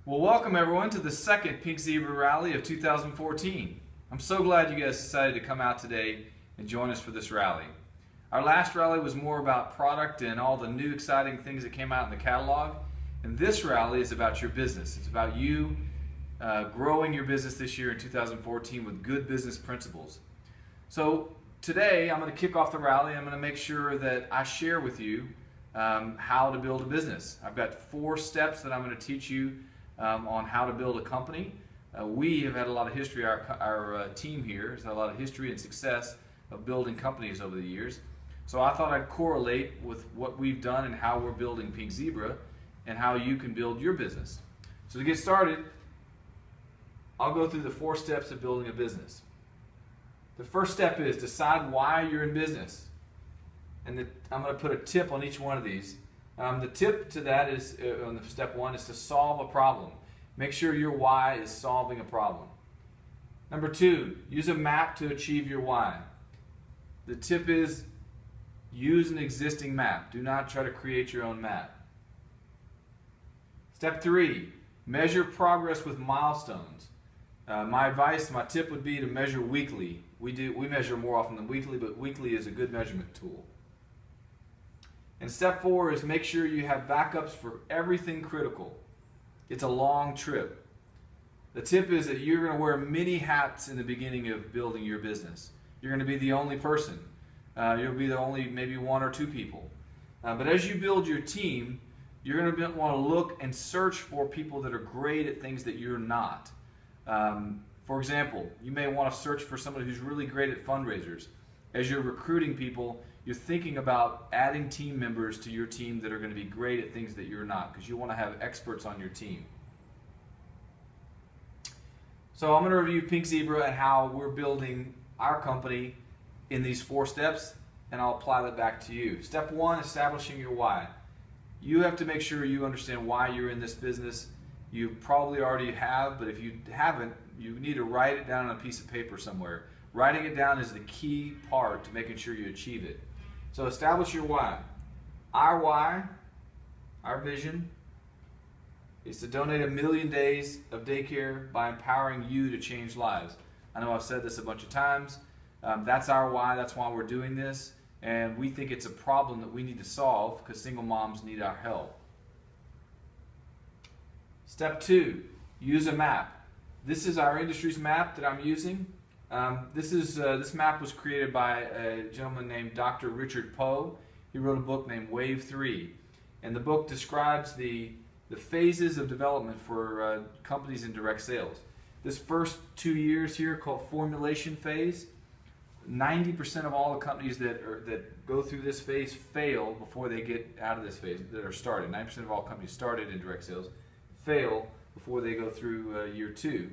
Well, welcome everyone to the second Pink Zebra Rally of 2014. I'm so glad you guys decided to come out today and join us for this rally. Our last rally was more about product and all the new exciting things that came out in the catalog. And this rally is about your business. It's about you growing your business this year in 2014 with good business principles. So today I'm going to kick off the rally. I'm going to make sure that I share with you how to build a business. I've got 4 steps that I'm going to teach you on how to build a company. We have had a lot of history, our team here has had a lot of history and success of building companies over the years. So I thought I'd correlate with what we've done and how we're building Pink Zebra and how you can build your business. So to get started, I'll go through the 4 steps of building a business. The first step is decide why you're in business. And I'm going to put a tip on each one of these. The tip to that is, on step 1, is to solve a problem. Make sure your why is solving a problem. Number 2, use a map to achieve your why. The tip is use an existing map. Do not try to create your own map. Step 3, measure progress with milestones. My advice, my tip would be to measure weekly. We measure more often than weekly, but weekly is a good measurement tool. And step 4 is make sure you have backups for everything critical. It's a long trip. The tip is that you're going to wear many hats in the beginning of building your business. You're going to be the only person. You'll be the only maybe 1 or 2 people. But as you build your team, you're going to want to look and search for people that are great at things that you're not. For example, you may want to search for somebody who's really great at fundraisers. As you're recruiting people, you're thinking about adding team members to your team that are going to be great at things that you're not, because you want to have experts on your team. So I'm going to review Pink Zebra and how we're building our company in these 4 steps, and I'll apply that back to you. Step 1, establishing your why. You have to make sure you understand why you're in this business. You probably already have, but if you haven't, you need to write it down on a piece of paper somewhere. Writing it down is the key part to making sure you achieve it. So establish your why. Our why, our vision, is to donate 1 million days of daycare by empowering you to change lives. I know I've said this a bunch of times. That's our why. That's why we're doing this. And we think it's a problem that we need to solve because single moms need our help. Step 2, use a map. This is our industry's map that I'm using. This map was created by a gentleman named Dr. Richard Poe. He wrote a book named Wave 3, and the book describes the phases of development for companies in direct sales. This first 2 years here, called formulation phase, 90% of all the companies that go through this phase fail before they get out of this phase, that are started. 90% of all companies started in direct sales fail before they go through year 2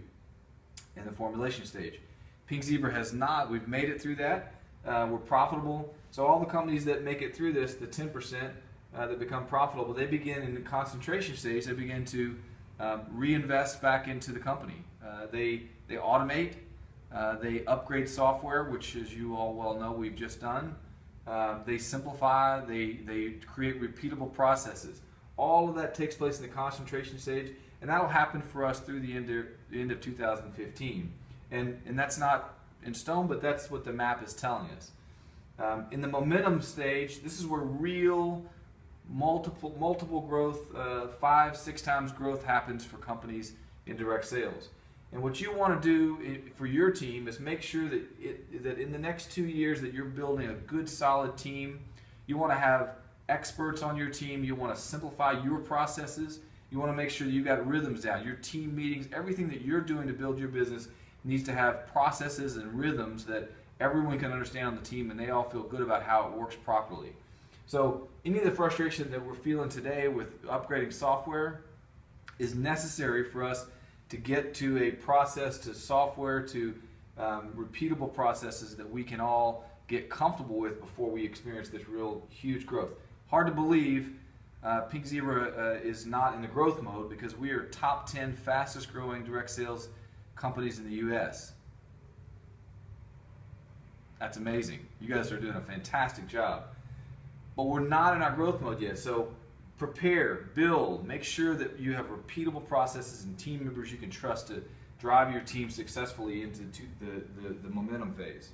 in the formulation stage. Pink Zebra has not. We've made it through that. We're profitable. So all the companies that make it through this, the 10% that become profitable, they begin in the concentration stage. They begin to reinvest back into the company. They automate. They upgrade software, which, as you all well know, we've just done. They simplify. They create repeatable processes. All of that takes place in the concentration stage, and that'll happen for us through the end of 2015. And that's not in stone, but that's what the map is telling us. In the momentum stage, this is where real multiple growth, 5-6 times growth happens for companies in direct sales. And what you want to do for your team is make sure that in the next 2 years that you're building a good solid team. You want to have experts on your team. You want to simplify your processes. You want to make sure that you've got rhythms down, your team meetings, everything that you're doing to build your business needs to have processes and rhythms that everyone can understand on the team and they all feel good about how it works properly. So any of the frustration that we're feeling today with upgrading software is necessary for us to get to a process, to software, to repeatable processes that we can all get comfortable with before we experience this real huge growth. Hard to believe Pink Zebra is not in the growth mode because we are top 10 fastest growing direct sales companies in the U.S. That's amazing. You guys are doing a fantastic job. But we're not in our growth mode yet. So Prepare, build, make sure that you have repeatable processes and team members you can trust to drive your team successfully into the momentum phase.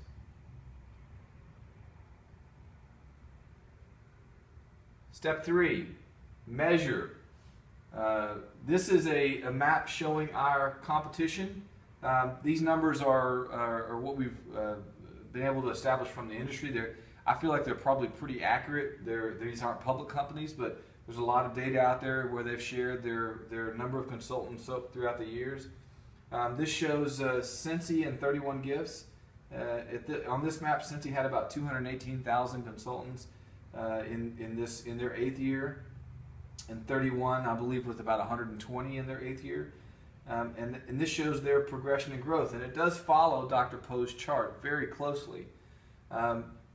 Step 3, measure. This is a map showing our competition. These numbers are what we've been able to establish from the industry. I feel like they're probably pretty accurate. These aren't public companies, but there's a lot of data out there where they've shared their number of consultants throughout the years. This shows Cincy and 31 Gifts. On this map, Cincy had about 218,000 consultants in their 8th year, and 31, I believe, with about 120 in their 8th year. And this shows their progression and growth, and it does follow Dr. Poe's chart very closely.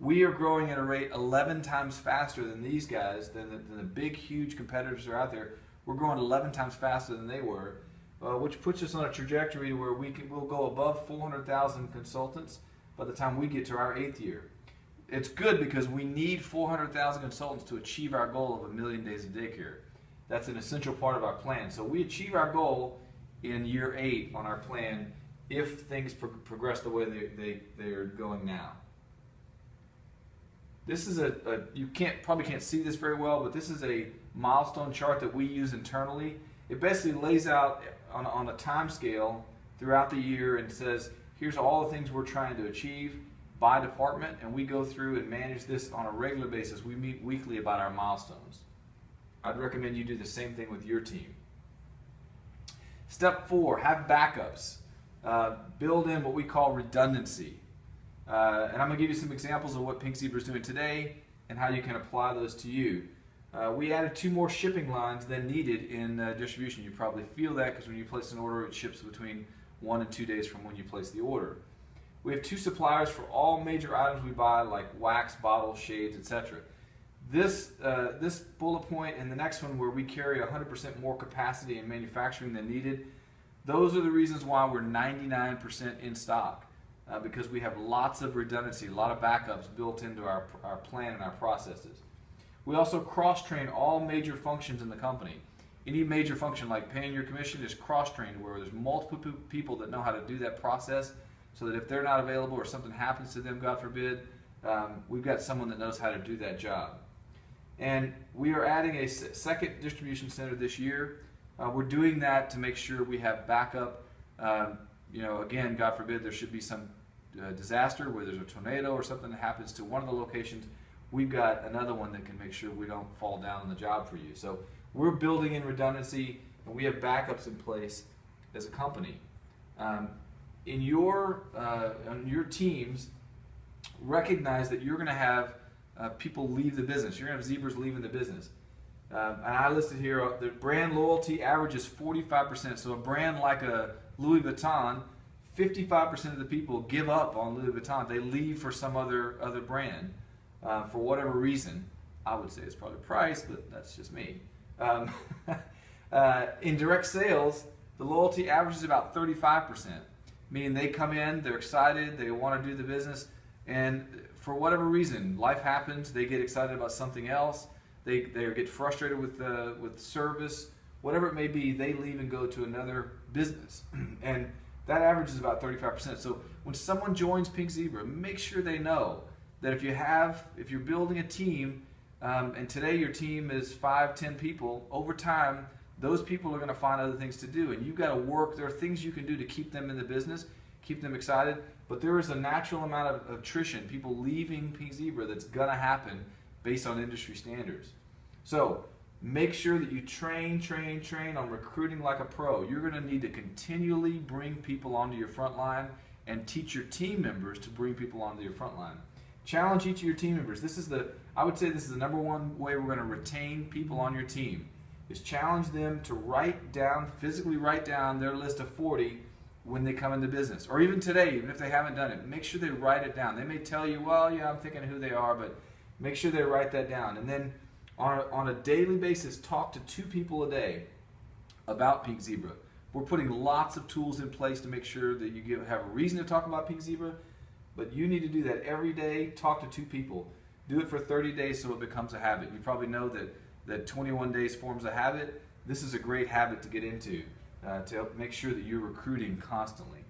We are growing at a rate 11 times faster than these guys, than the big, huge competitors that are out there. We're growing 11 times faster than they were, which puts us on a trajectory where we'll go above 400,000 consultants by the time we get to our 8th year. It's good because we need 400,000 consultants to achieve our goal of 1 million days of daycare. That's an essential part of our plan. So we achieve our goal in year 8 on our plan if things progress the way they're going now. This is you probably can't see this very well, but this is a milestone chart that we use internally. It basically lays out on a time scale throughout the year and says, here's all the things we're trying to achieve by department, and we go through and manage this on a regular basis. We meet weekly about our milestones. I'd recommend you do the same thing with your team. Step 4, have backups. Build in what we call redundancy. And I'm going to give you some examples of what Pink Zebra is doing today and how you can apply those to you. We added 2 more shipping lines than needed in distribution. You probably feel that because when you place an order, it ships between 1 and 2 days from when you place the order. We have 2 suppliers for all major items we buy, like wax, bottles, shades, etc. This bullet point and the next one, where we carry 100% more capacity in manufacturing than needed, those are the reasons why we're 99% in stock, because we have lots of redundancy, a lot of backups built into our plan and our processes. We also cross-train all major functions in the company. Any major function like paying your commission is cross-trained, where there's multiple people that know how to do that process, so that if they're not available or something happens to them, God forbid, we've got someone that knows how to do that job. And we are adding a second distribution center this year. We're doing that to make sure we have backup. Again, God forbid, there should be some disaster where there's a tornado or something that happens to one of the locations. We've got another one that can make sure we don't fall down on the job for you. So we're building in redundancy, and we have backups in place as a company. In your teams, recognize that you're going to have people leave the business. You're going to have zebras leaving the business. And I listed here, the brand loyalty averages 45%. So a brand like a Louis Vuitton, 55% of the people give up on Louis Vuitton. They leave for some other brand for whatever reason. I would say it's probably price, but that's just me. In direct sales, the loyalty average is about 35%, meaning they come in, they're excited, they want to do the business, and for whatever reason, life happens, they get excited about something else, they get frustrated with service, whatever it may be, they leave and go to another business. And that average is about 35%. So when someone joins Pink Zebra, make sure they know that if you're building a team, and today your team is 5-10 people, over time, those people are going to find other things to do, and you've got to work. There are things you can do to keep them in the business, keep them excited, but there is a natural amount of attrition, people leaving Pink Zebra, that's going to happen based on industry standards. So make sure that you train on recruiting like a pro. You're going to need to continually bring people onto your front line and teach your team members to bring people onto your front line. Challenge each of your team members. I would say this is the number one way we're going to retain people on your team, is challenge them to physically write down their list of 40 when they come into business. Or even today, even if they haven't done it, make sure they write it down. They may tell you, well, yeah, I'm thinking of who they are, but make sure they write that down. And then on a daily basis, talk to 2 people a day about Pink Zebra. We're putting lots of tools in place to make sure that you have a reason to talk about Pink Zebra, but you need to do that every day. Talk to 2 people. Do it for 30 days so it becomes a habit. You probably know that that 21 days forms a habit, this is a great habit to get into to help make sure that you're recruiting constantly.